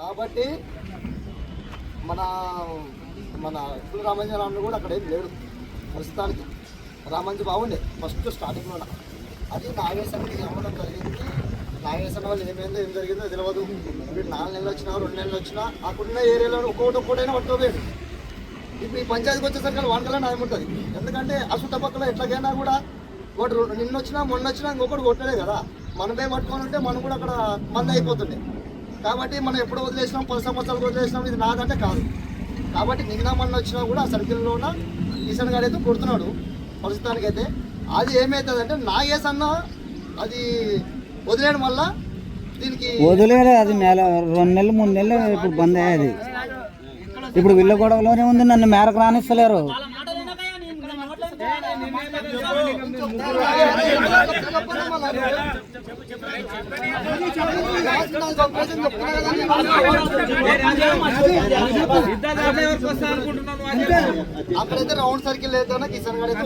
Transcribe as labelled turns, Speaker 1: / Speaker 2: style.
Speaker 1: కాబట్టి మన మన ఇప్పుడు రామంజరావు కూడా అక్కడ ఏం లేడు ప్రస్తుతానికి. రామంజి బాగుండే ఫస్ట్ స్టార్టింగ్లో, అది నాగేశ్వరికి అమ్మడం జరిగింది. నాగేశ్వర వాళ్ళు ఏం జరిగిందో తెలియదు. ఇప్పుడు 4 నెలలు వచ్చినా 2 నెలలు వచ్చినా అక్కడున్న ఏరియాలో ఒక్కొక్కటైనా పట్టుకోలేదు. ఇప్పుడు ఈ పంచాయతీకి వచ్చేసరికి వానకల్లా న్యాయం ఉంటుంది. ఎందుకంటే ఆ చుట్టపక్కల ఎట్లాగైనా కూడా ఒకటి నిన్న వచ్చినా మొన్న వచ్చినా ఇంకొకటి కొట్టలే కదా. మనమే పట్టుకొని ఉంటే మనం కూడా అక్కడ మంది అయిపోతుండే. కాబట్టి మనం ఎప్పుడు వదిలేసినాం, 10 సంవత్సరాలు వదిలేసినాం, ఇది నాదంటే కాదు. కాబట్టి నిన్న మొన్న వచ్చినా కూడా ఆ సర్కిల్లోన కిషన్ గారు అయితే కొడుతున్నాడు ప్రస్తుతానికైతే. అది ఏమవుతుందంటే నాగేశన్న అది వదిలేయడం వల్ల దీనికి
Speaker 2: వదిలేదు. అది 2 నెలలు 3 నెలలు ఇప్పుడు బంద్ అయ్యేది. ఇప్పుడు వీళ్ళ గొడవలోనే ఉంది, నన్ను మేరకు రానిస్తలేరు.
Speaker 1: అక్కడైతే రౌండ్ సర్కిల్ అయితే కిషన్ గారు అయితే